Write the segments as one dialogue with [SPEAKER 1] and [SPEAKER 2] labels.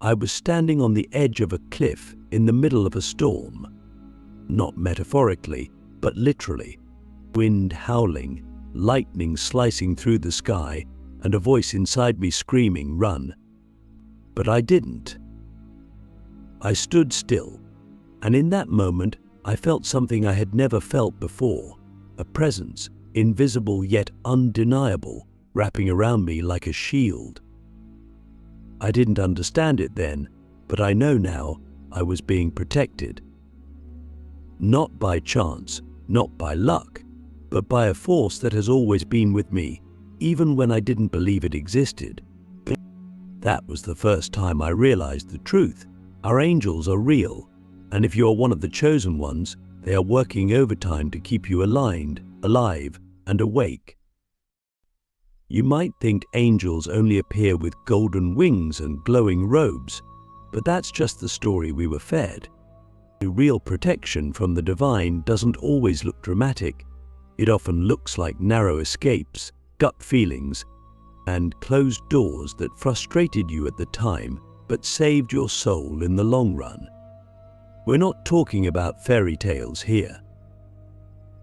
[SPEAKER 1] I was standing on the edge of a cliff in the middle of a storm. Not metaphorically, but literally. Wind howling, lightning slicing through the sky, and a voice inside me screaming, "Run!" But I didn't. I stood still, and in that moment I felt something I had never felt before, a presence, invisible yet undeniable, wrapping around me like a shield. I didn't understand it then, but I know now I was being protected. Not by chance, not by luck, but by a force that has always been with me, even when I didn't believe it existed. That was the first time I realized the truth. Our angels are real, and if you're one of the chosen ones, they are working overtime to keep you aligned, alive, and awake. You might think angels only appear with golden wings and glowing robes, but that's just the story we were fed. Real protection from the divine doesn't always look dramatic. It often looks like narrow escapes, gut feelings, and closed doors that frustrated you at the time but saved your soul in the long run. We're not talking about fairy tales here.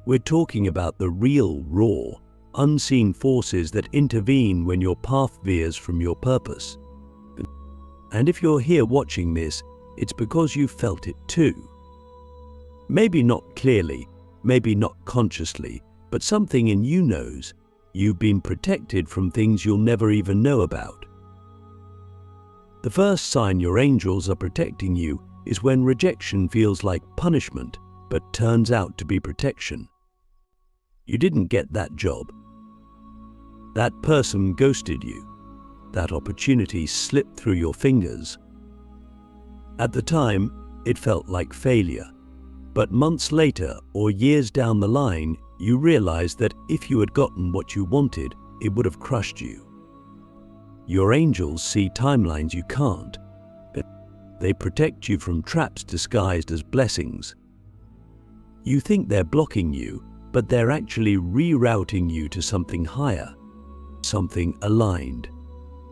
[SPEAKER 1] We're talking about the real, raw, unseen forces that intervene when your path veers from your purpose. And if you're here watching this, it's because you felt it too. Maybe not clearly, maybe not consciously, but something in you knows you've been protected from things you'll never even know about. The first sign your angels are protecting you is when rejection feels like punishment, but turns out to be protection. You didn't get that job. That person ghosted you. That opportunity slipped through your fingers. At the time, it felt like failure. But months later, or years down the line, you realized that if you had gotten what you wanted, it would have crushed you. Your angels see timelines you can't. They protect you from traps disguised as blessings. You think they're blocking you, but they're actually rerouting you to something higher, something aligned,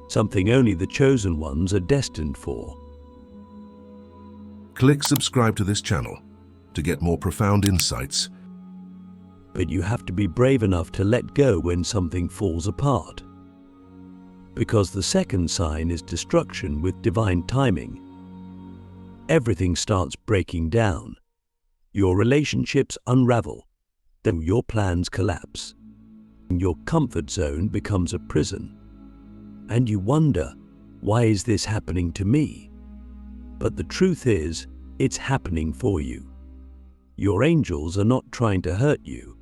[SPEAKER 1] something only the chosen ones are destined for.
[SPEAKER 2] Click subscribe to this channel to get more profound insights.
[SPEAKER 1] But you have to be brave enough to let go when something falls apart. Because the second sign is destruction with divine timing. Everything starts breaking down. Your relationships unravel. Then your plans collapse. Your comfort zone becomes a prison. And you wonder, why is this happening to me? But the truth is, it's happening for you. Your angels are not trying to hurt you.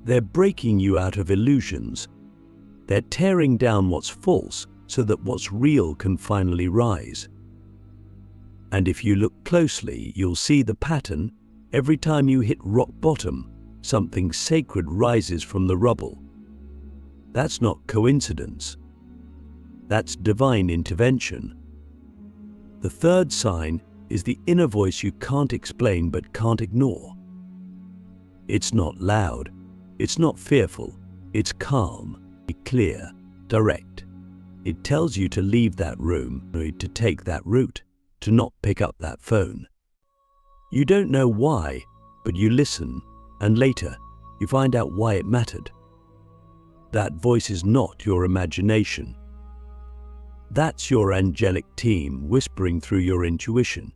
[SPEAKER 1] They're breaking you out of illusions. They're tearing down what's false so that what's real can finally rise. And if you look closely, you'll see the pattern. Every time you hit rock bottom, something sacred rises from the rubble. That's not coincidence. That's divine intervention. The third sign is the inner voice you can't explain but can't ignore. It's not loud. It's not fearful. It's calm, clear, direct. It tells you to leave that room, to take that route, to not pick up that phone. You don't know why, but you listen, and later you find out why it mattered. That voice is not your imagination. That's your angelic team whispering through your intuition.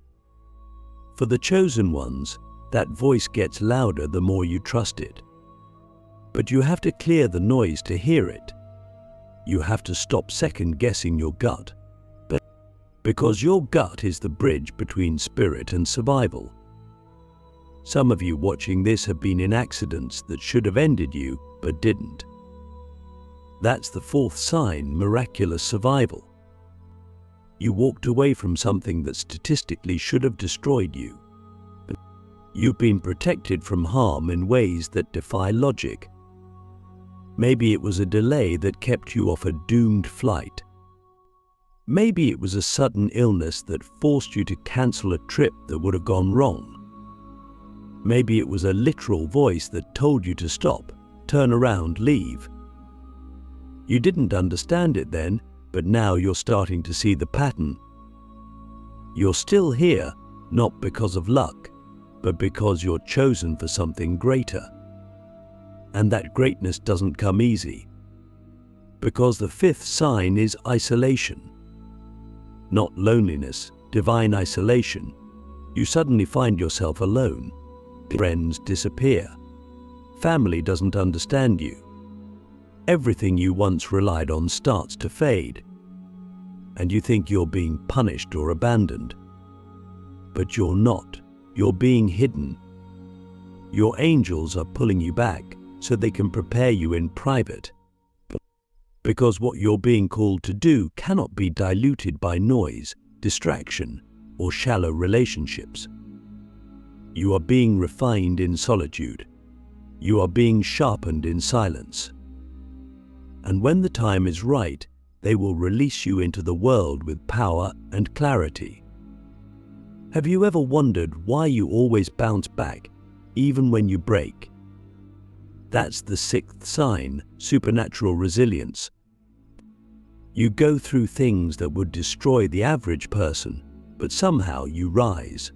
[SPEAKER 1] For the chosen ones, that voice gets louder the more you trust it. But you have to clear the noise to hear it. You have to stop second-guessing your gut. Because your gut is the bridge between spirit and survival. Some of you watching this have been in accidents that should have ended you, but didn't. That's the fourth sign, miraculous survival. You walked away from something that statistically should have destroyed you. You've been protected from harm in ways that defy logic. Maybe it was a delay that kept you off a doomed flight. Maybe it was a sudden illness that forced you to cancel a trip that would have gone wrong. Maybe it was a literal voice that told you to stop, turn around, leave. You didn't understand it then, but now you're starting to see the pattern, You're still here, not because of luck, but because you're chosen for something greater. And that greatness doesn't come easy. Because the fifth sign is isolation. Not loneliness, divine isolation. You suddenly find yourself alone. Friends disappear. Family doesn't understand you. Everything you once relied on starts to fade. And you think you're being punished or abandoned. But you're not. You're being hidden. Your angels are pulling you back so they can prepare you in private. Because what you're being called to do cannot be diluted by noise, distraction, or shallow relationships. You are being refined in solitude. You are being sharpened in silence. And when the time is right, they will release you into the world with power and clarity. Have you ever wondered why you always bounce back, even when you break? That's the sixth sign, supernatural resilience. You go through things that would destroy the average person, but somehow you rise.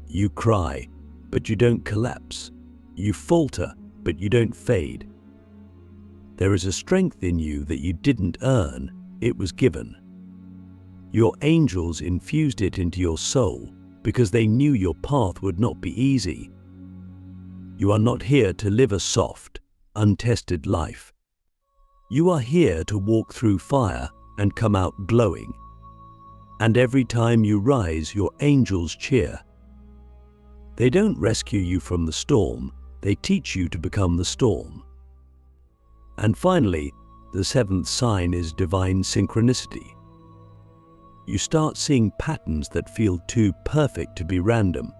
[SPEAKER 1] You cry, but you don't collapse. You falter, but you don't fade. There is a strength in you that you didn't earn, it was given. Your angels infused it into your soul because they knew your path would not be easy. You are not here to live a soft, untested life. You are here to walk through fire and come out glowing. And every time you rise, your angels cheer. They don't rescue you from the storm, they teach you to become the storm. And finally, the seventh sign is divine synchronicity. You start seeing patterns that feel too perfect to be random.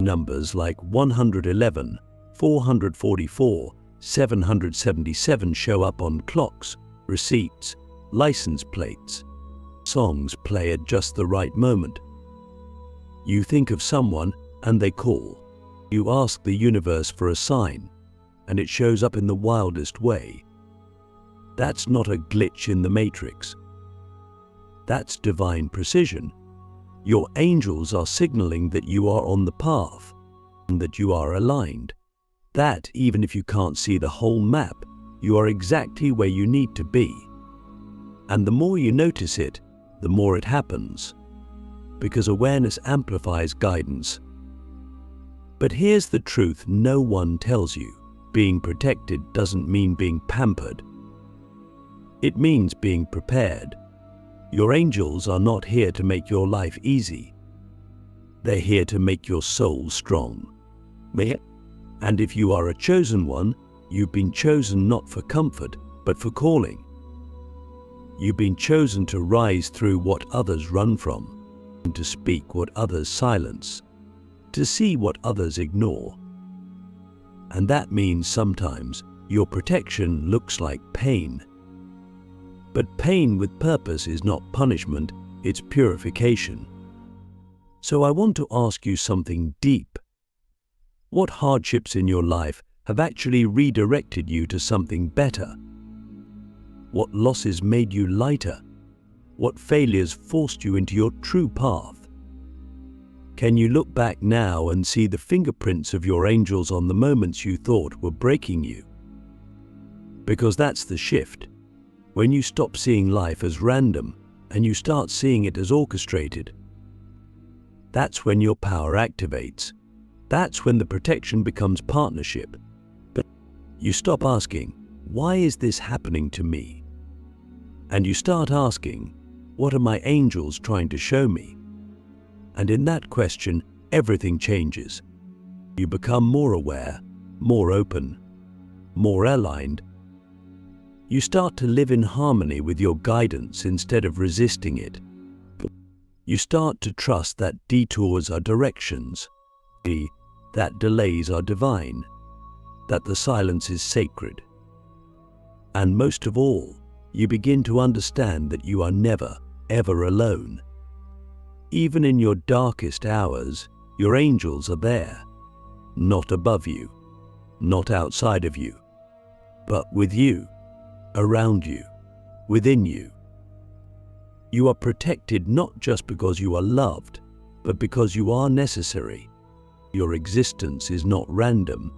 [SPEAKER 1] Numbers like 111, 444, 777 show up on clocks, receipts, license plates. Songs play at just the right moment. You think of someone and they call. You ask the universe for a sign, and it shows up in the wildest way. That's not a glitch in the matrix. That's divine precision. Your angels are signaling that you are on the path, and that you are aligned. That even if you can't see the whole map, you are exactly where you need to be. And the more you notice it, the more it happens. Because awareness amplifies guidance. But here's the truth no one tells you. Being protected doesn't mean being pampered. It means being prepared. Your angels are not here to make your life easy. They're here to make your soul strong. And if you are a chosen one, you've been chosen not for comfort, but for calling. You've been chosen to rise through what others run from, and to speak what others silence, to see what others ignore. And that means sometimes your protection looks like pain. But pain with purpose is not punishment, it's purification. So I want to ask you something deep. What hardships in your life have actually redirected you to something better? What losses made you lighter? What failures forced you into your true path? Can you look back now and see the fingerprints of your angels on the moments you thought were breaking you? Because that's the shift. When you stop seeing life as random and you start seeing it as orchestrated, that's when your power activates. That's when the protection becomes partnership. But you stop asking, why is this happening to me? And you start asking, what are my angels trying to show me? And in that question, everything changes. You become more aware, more open, more aligned. You start to live in harmony with your guidance instead of resisting it. You start to trust that detours are directions, that delays are divine, that the silence is sacred. And most of all, you begin to understand that you are never, ever alone. Even in your darkest hours, your angels are there, not above you, not outside of you, but with you, around you, within you. You are protected not just because you are loved, but because you are necessary. Your existence is not random.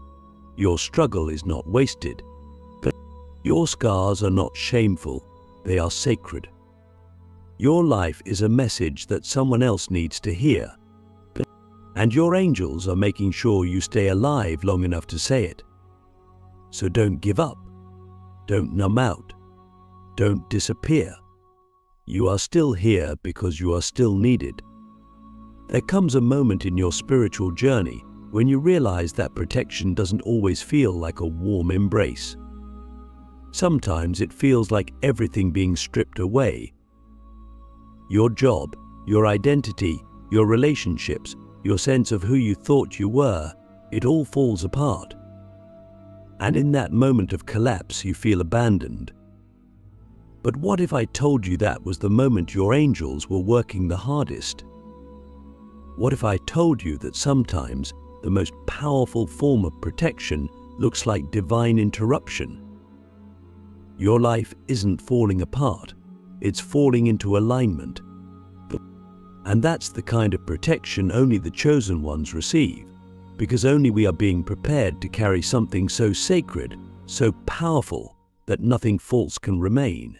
[SPEAKER 1] Your struggle is not wasted. But your scars are not shameful. They are sacred. Your life is a message that someone else needs to hear. And your angels are making sure you stay alive long enough to say it. So don't give up. Don't numb out. Don't disappear. You are still here because you are still needed. There comes a moment in your spiritual journey when you realize that protection doesn't always feel like a warm embrace. Sometimes it feels like everything being stripped away. Your job, your identity, your relationships, your sense of who you thought you were, it all falls apart. And in that moment of collapse, you feel abandoned. But what if I told you that was the moment your angels were working the hardest? What if I told you that sometimes the most powerful form of protection looks like divine interruption? Your life isn't falling apart, it's falling into alignment. And that's the kind of protection only the chosen ones receive, because only we are being prepared to carry something so sacred, so powerful, that nothing false can remain.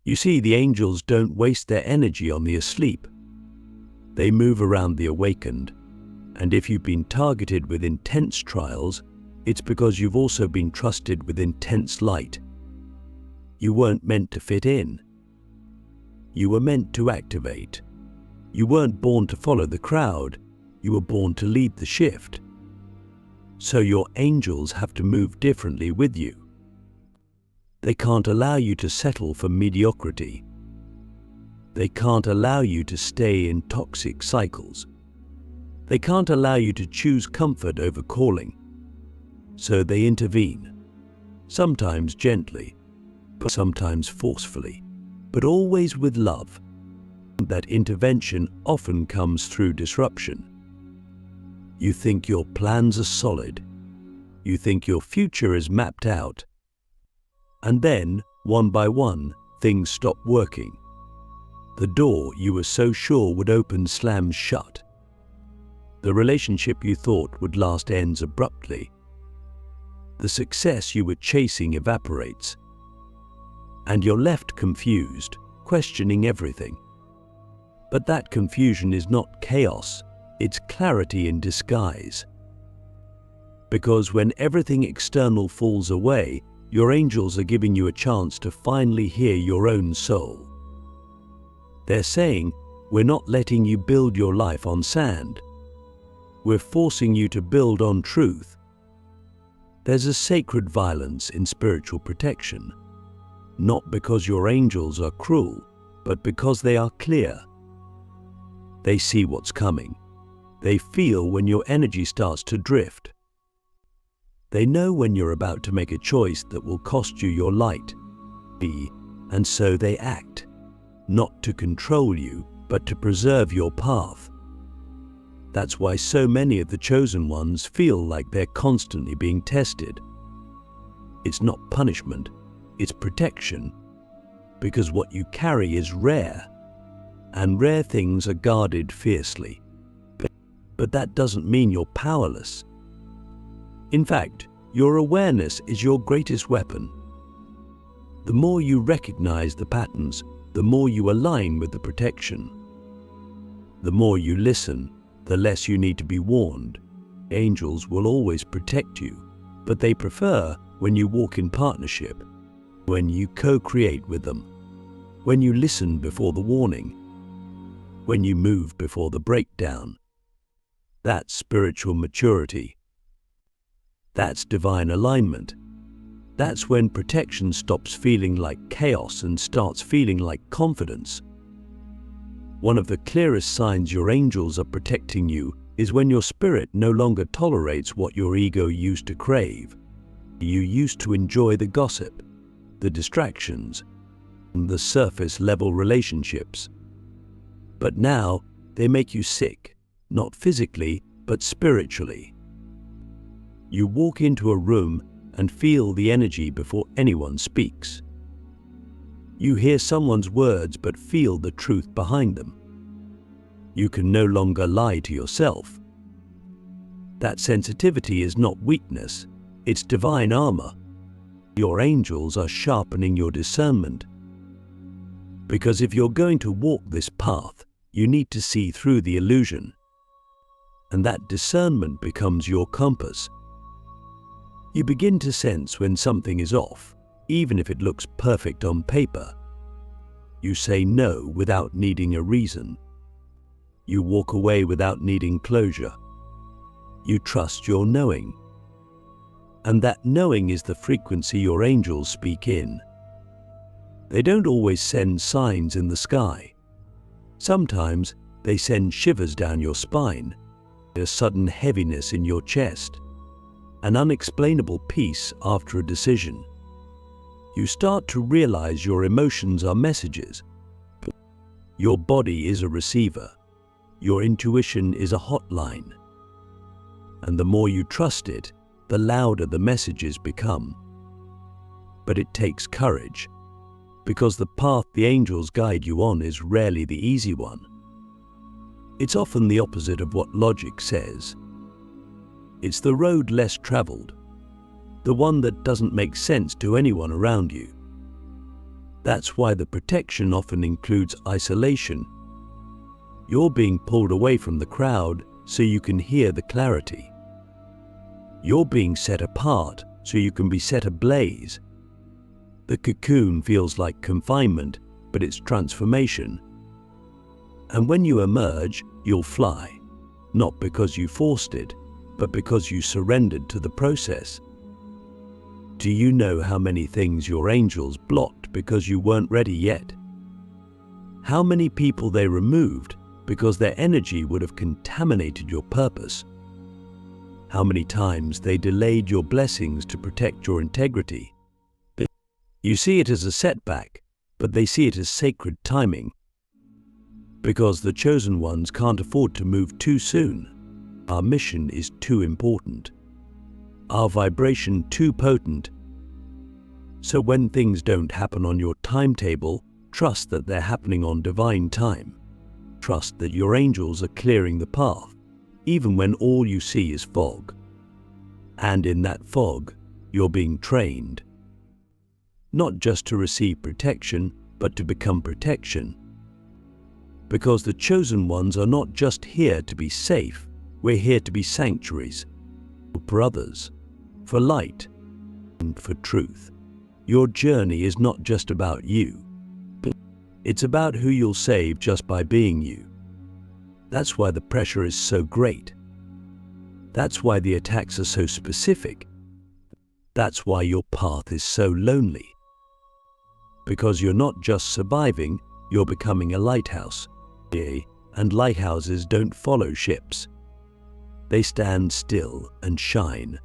[SPEAKER 1] You see, the angels don't waste their energy on the asleep. They move around the awakened, and if you've been targeted with intense trials, it's because you've also been trusted with intense light. You weren't meant to fit in. You were meant to activate. You weren't born to follow the crowd. You were born to lead the shift. So your angels have to move differently with you. They can't allow you to settle for mediocrity. They can't allow you to stay in toxic cycles. They can't allow you to choose comfort over calling. So they intervene, sometimes gently, but sometimes forcefully, but always with love. That intervention often comes through disruption. You think your plans are solid. You think your future is mapped out. And then, one by one, things stop working. The door you were so sure would open slams shut. The relationship you thought would last ends abruptly. The success you were chasing evaporates. And you're left confused, questioning everything. But that confusion is not chaos, it's clarity in disguise. Because when everything external falls away, your angels are giving you a chance to finally hear your own soul. They're saying, we're not letting you build your life on sand. We're forcing you to build on truth. There's a sacred violence in spiritual protection, not because your angels are cruel, but because they are clear. They see what's coming. They feel when your energy starts to drift. They know when you're about to make a choice that will cost you your light. And so they act, not to control you, but to preserve your path. That's why so many of the chosen ones feel like they're constantly being tested. It's not punishment, it's protection. Because what you carry is rare, and rare things are guarded fiercely. But that doesn't mean you're powerless. In fact, your awareness is your greatest weapon. The more you recognize the patterns, the more you align with the protection. The more you listen, the less you need to be warned. Angels will always protect you, but they prefer when you walk in partnership, when you co-create with them, when you listen before the warning, when you move before the breakdown. That's spiritual maturity. That's divine alignment. That's when protection stops feeling like chaos and starts feeling like confidence. One of the clearest signs your angels are protecting you is when your spirit no longer tolerates what your ego used to crave. You used to enjoy the gossip, the distractions, and the surface-level relationships. But now they make you sick, not physically, but spiritually. You walk into a room and feel the energy before anyone speaks. You hear someone's words but feel the truth behind them. You can no longer lie to yourself. That sensitivity is not weakness, it's divine armor. Your angels are sharpening your discernment. Because if you're going to walk this path, you need to see through the illusion. And that discernment becomes your compass. You begin to sense when something is off, even if it looks perfect on paper. You say no without needing a reason. You walk away without needing closure. You trust your knowing. And that knowing is the frequency your angels speak in. They don't always send signs in the sky. Sometimes they send shivers down your spine, a sudden heaviness in your chest, an unexplainable peace after a decision. You start to realize your emotions are messages. Your body is a receiver. Your intuition is a hotline. And the more you trust it, the louder the messages become. But it takes courage, because the path the angels guide you on is rarely the easy one. It's often the opposite of what logic says. It's the road less traveled, the one that doesn't make sense to anyone around you. That's why the protection often includes isolation. You're being pulled away from the crowd so you can hear the clarity. You're being set apart so you can be set ablaze. The cocoon feels like confinement, but it's transformation. And when you emerge, you'll fly, not because you forced it, but because you surrendered to the process. Do you know how many things your angels blocked because you weren't ready yet? How many people they removed because their energy would have contaminated your purpose? How many times they delayed your blessings to protect your integrity? You see it as a setback, but they see it as sacred timing. Because the chosen ones can't afford to move too soon. Our mission is too important. Our vibration too potent. So when things don't happen on your timetable, trust that they're happening on divine time. Trust that your angels are clearing the path, even when all you see is fog. And in that fog, you're being trained. Not just to receive protection, but to become protection. Because the chosen ones are not just here to be safe, we're here to be sanctuaries, for others, for light, and for truth. Your journey is not just about you. It's about who you'll save just by being you. That's why the pressure is so great. That's why the attacks are so specific. That's why your path is so lonely. Because you're not just surviving, you're becoming a lighthouse. And lighthouses don't follow ships. They stand still and shine.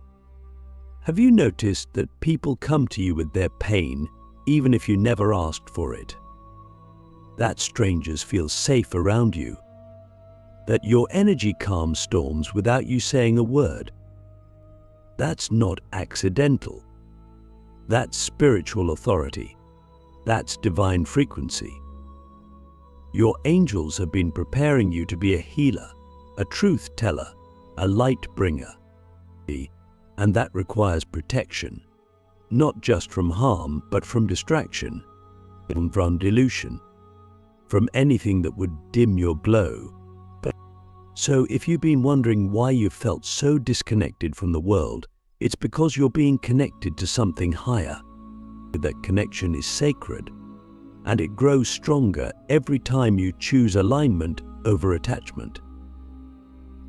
[SPEAKER 1] Have you noticed that people come to you with their pain, even if you never asked for it? That strangers feel safe around you. That your energy calms storms without you saying a word. That's not accidental. That's spiritual authority. That's divine frequency. Your angels have been preparing you to be a healer, a truth teller, a light bringer. And that requires protection, not just from harm, but from distraction, from delusion, from anything that would dim your glow. So if you've been wondering why you've felt so disconnected from the world, it's because you're being connected to something higher. That connection is sacred, and it grows stronger every time you choose alignment over attachment.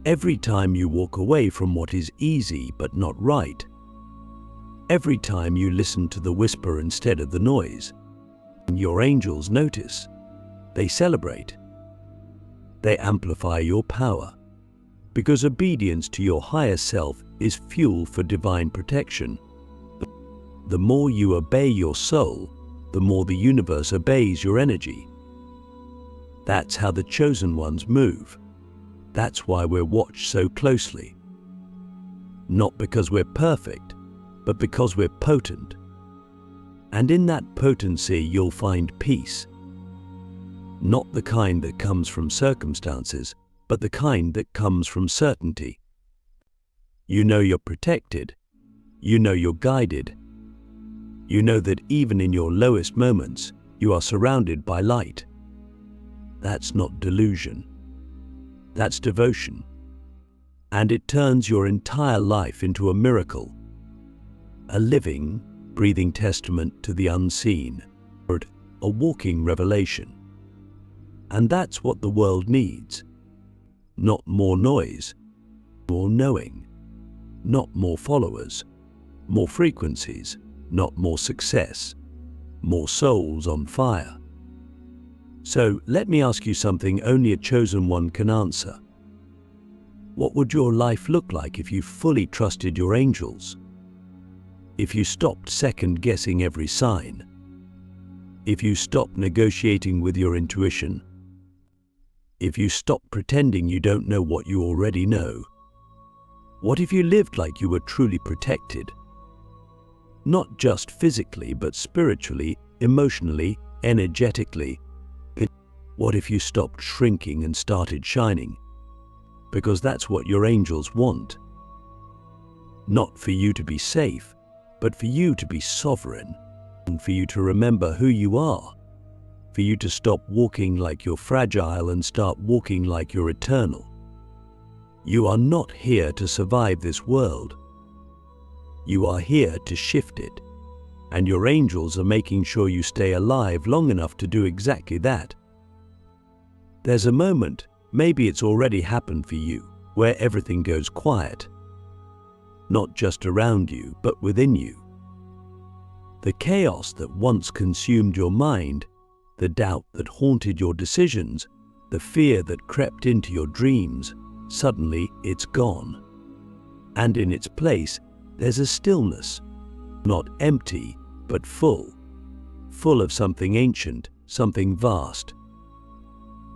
[SPEAKER 1] Every time you walk away from what is easy but not right. Every time you listen to the whisper instead of the noise. Your angels notice. They celebrate. They amplify your power. Because obedience to your higher self is fuel for divine protection. The more you obey your soul, the more the universe obeys your energy. That's how the chosen ones move. That's why we're watched so closely. Not because we're perfect, but because we're potent. And in that potency, you'll find peace. Not the kind that comes from circumstances, but the kind that comes from certainty. You know you're protected. You know you're guided. You know that even in your lowest moments, you are surrounded by light. That's not delusion. That's devotion. And it turns your entire life into a miracle, a living, breathing testament to the unseen, or a walking revelation. And that's what the world needs. Not more noise, more knowing. Not more followers, more frequencies. Not more success, more souls on fire. So let me ask you something only a chosen one can answer. What would your life look like if you fully trusted your angels? If you stopped second-guessing every sign? If you stopped negotiating with your intuition? If you stopped pretending you don't know what you already know? What if you lived like you were truly protected? Not just physically, but spiritually, emotionally, energetically. What if you stopped shrinking and started shining? Because that's what your angels want. Not for you to be safe, but for you to be sovereign, and for you to remember who you are, for you to stop walking like you're fragile and start walking like you're eternal. You are not here to survive this world. You are here to shift it, and your angels are making sure you stay alive long enough to do exactly that. There's a moment, maybe it's already happened for you, where everything goes quiet. Not just around you, but within you. The chaos that once consumed your mind, the doubt that haunted your decisions, the fear that crept into your dreams, suddenly it's gone. And in its place, there's a stillness, not empty, but full of something ancient, something vast.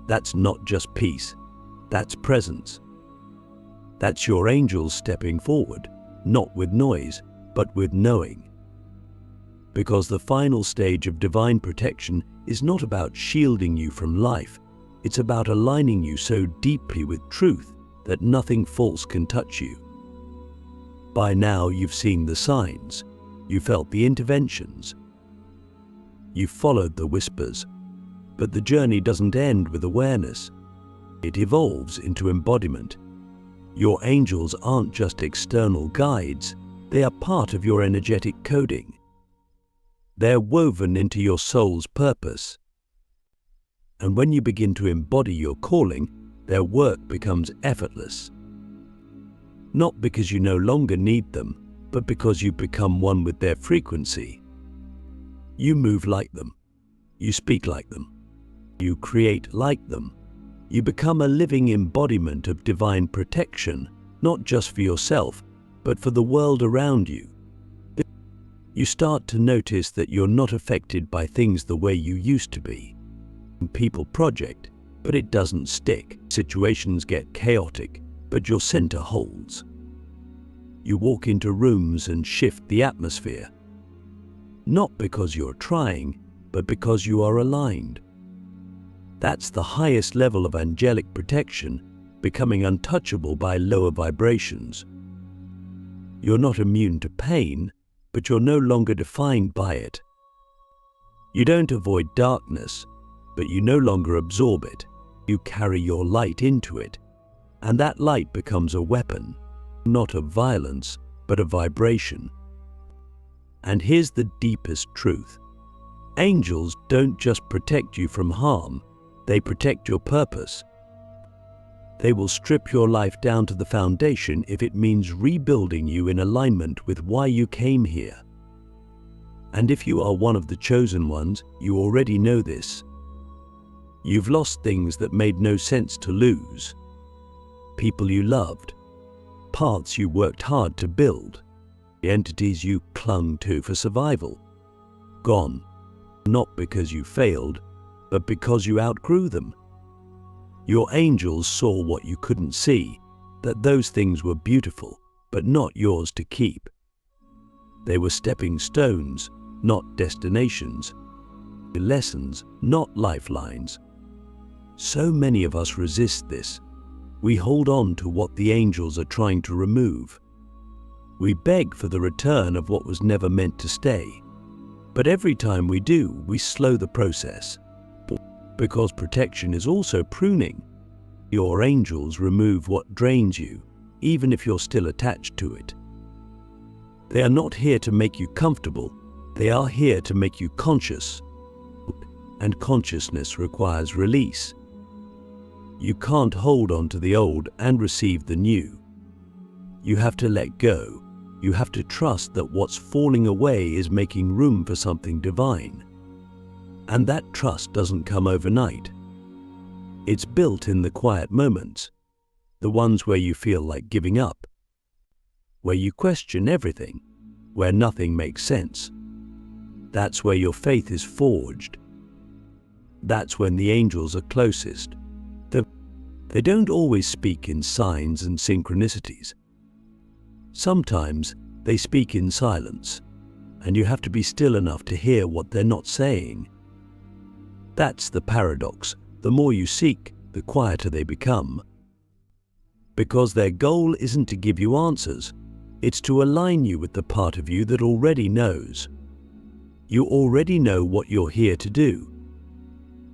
[SPEAKER 1] That's not just peace, that's presence. That's your angels stepping forward, not with noise, but with knowing. Because the final stage of divine protection is not about shielding you from life, it's about aligning you so deeply with truth that nothing false can touch you. By now you've seen the signs, you felt the interventions, you followed the whispers, but the journey doesn't end with awareness. It evolves into embodiment. Your angels aren't just external guides, they are part of your energetic coding. They're woven into your soul's purpose. And when you begin to embody your calling, their work becomes effortless. Not because you no longer need them, but because you become one with their frequency. You move like them. You speak like them. You create like them. You become a living embodiment of divine protection, not just for yourself, but for the world around you. You start to notice that you're not affected by things the way you used to be. People project, but it doesn't stick. Situations get chaotic, but your center holds. You walk into rooms and shift the atmosphere. Not because you're trying, but because you are aligned. That's the highest level of angelic protection, becoming untouchable by lower vibrations. You're not immune to pain, but you're no longer defined by it. You don't avoid darkness, but you no longer absorb it. You carry your light into it, and that light becomes a weapon, not of violence, but of vibration. And here's the deepest truth. Angels don't just protect you from harm, they protect your purpose. They will strip your life down to the foundation if it means rebuilding you in alignment with why you came here. And if you are one of the chosen ones, you already know this. You've lost things that made no sense to lose. People you loved, paths you worked hard to build, entities you clung to for survival. Gone, not because you failed, but because you outgrew them. Your angels saw what you couldn't see, that those things were beautiful, but not yours to keep. They were stepping stones, not destinations. Lessons, not lifelines. So many of us resist this. We hold on to what the angels are trying to remove. We beg for the return of what was never meant to stay. But every time we do, we slow the process. Because protection is also pruning. Your angels remove what drains you, even if you're still attached to it. They are not here to make you comfortable. They are here to make you conscious. And consciousness requires release. You can't hold on to the old and receive the new. You have to let go. You have to trust that what's falling away is making room for something divine. And that trust doesn't come overnight. It's built in the quiet moments, the ones where you feel like giving up, where you question everything, where nothing makes sense. That's where your faith is forged. That's when the angels are closest. They don't always speak in signs and synchronicities. Sometimes they speak in silence, and you have to be still enough to hear what they're not saying. That's the paradox. The more you seek, the quieter they become. Because their goal isn't to give you answers, it's to align you with the part of you that already knows. You already know what you're here to do.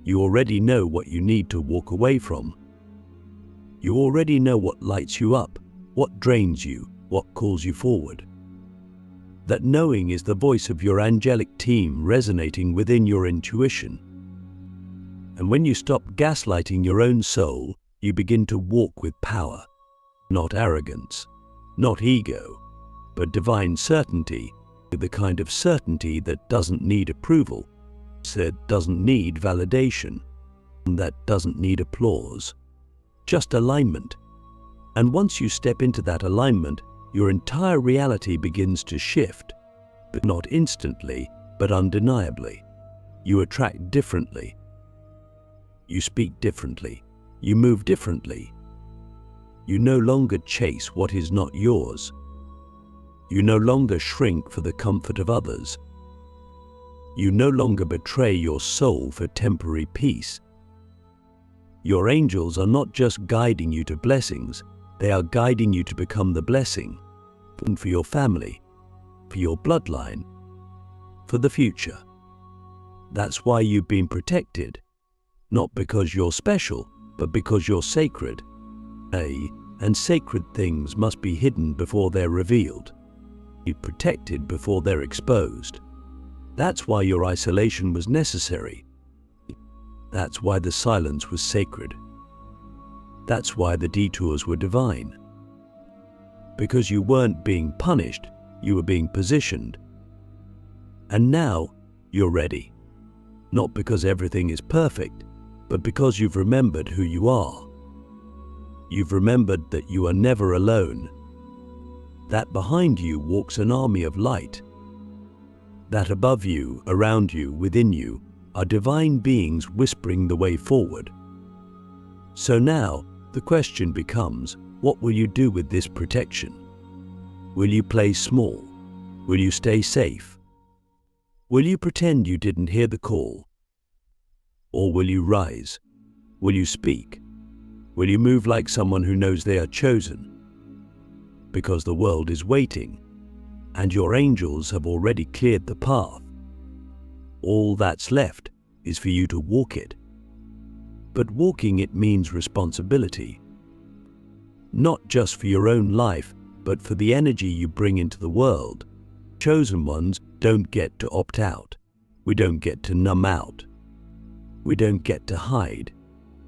[SPEAKER 1] You already know what you need to walk away from. You already know what lights you up, what drains you, what calls you forward. That knowing is the voice of your angelic team resonating within your intuition. And when you stop gaslighting your own soul, you begin to walk with power, not arrogance, not ego, but divine certainty, the kind of certainty that doesn't need approval, that doesn't need validation, that doesn't need applause, just alignment. And once you step into that alignment, your entire reality begins to shift, but not instantly, but undeniably. You attract differently. You speak differently. You move differently. You no longer chase what is not yours. You no longer shrink for the comfort of others. You no longer betray your soul for temporary peace. Your angels are not just guiding you to blessings, they are guiding you to become the blessing for your family, for your bloodline, for the future. That's why you've been protected, not because you're special, but because you're sacred. And sacred things must be hidden before they're revealed, be protected before they're exposed. That's why your isolation was necessary. That's why the silence was sacred. That's why the detours were divine. Because you weren't being punished, you were being positioned. And now you're ready. Not because everything is perfect, but because you've remembered who you are. You've remembered that you are never alone. That behind you walks an army of light. That above you, around you, within you, are divine beings whispering the way forward. So now, the question becomes, what will you do with this protection? Will you play small? Will you stay safe? Will you pretend you didn't hear the call? Or will you rise? Will you speak? Will you move like someone who knows they are chosen? Because the world is waiting, and your angels have already cleared the path. All that's left is for you to walk it. But walking it means responsibility. Not just for your own life, but for the energy you bring into the world. Chosen ones don't get to opt out. We don't get to numb out. We don't get to hide.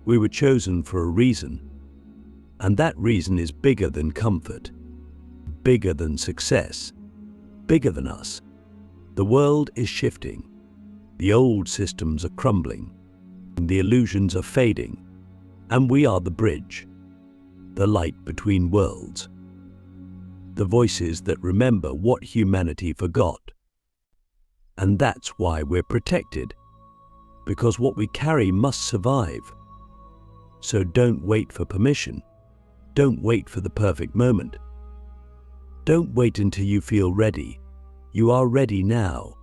[SPEAKER 1] We were chosen for a reason. And that reason is bigger than comfort, bigger than success, bigger than us. The world is shifting. The old systems are crumbling. The illusions are fading. And we are the bridge, the light between worlds. The voices that remember what humanity forgot. And that's why we're protected. Because what we carry must survive. So don't wait for permission. Don't wait for the perfect moment. Don't wait until you feel ready. You are ready now.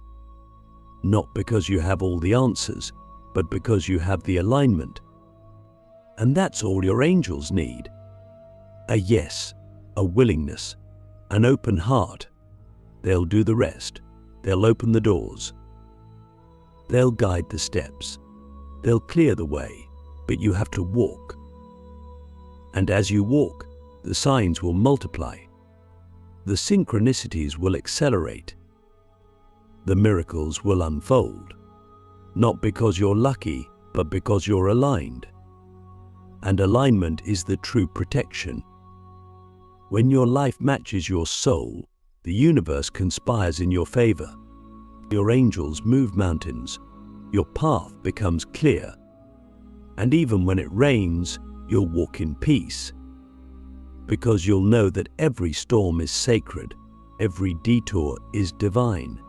[SPEAKER 1] Not because you have all the answers, but because you have the alignment. And that's all your angels need. A yes, a willingness, an open heart. They'll do the rest. They'll open the doors. They'll guide the steps. They'll clear the way, but you have to walk. And as you walk, the signs will multiply. The synchronicities will accelerate. The miracles will unfold. Not because you're lucky, but because you're aligned. And alignment is the true protection. When your life matches your soul, the universe conspires in your favor. Your angels move mountains. Your path becomes clear. And even when it rains, you'll walk in peace. Because you'll know that every storm is sacred, every detour is divine,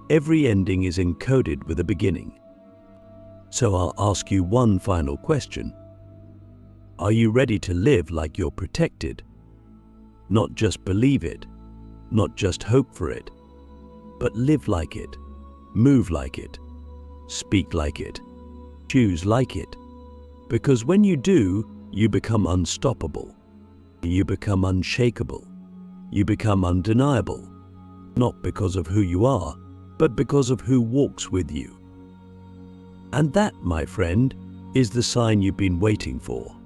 [SPEAKER 1] every ending is encoded with a beginning. So I'll ask you one final question. Are you ready to live like you're protected? Not just believe it, not just hope for it, but live like it, move like it, speak like it, choose like it. Because when you do, you become unstoppable. You become unshakable. You become undeniable. Not because of who you are, but because of who walks with you. And that, my friend, is the sign you've been waiting for.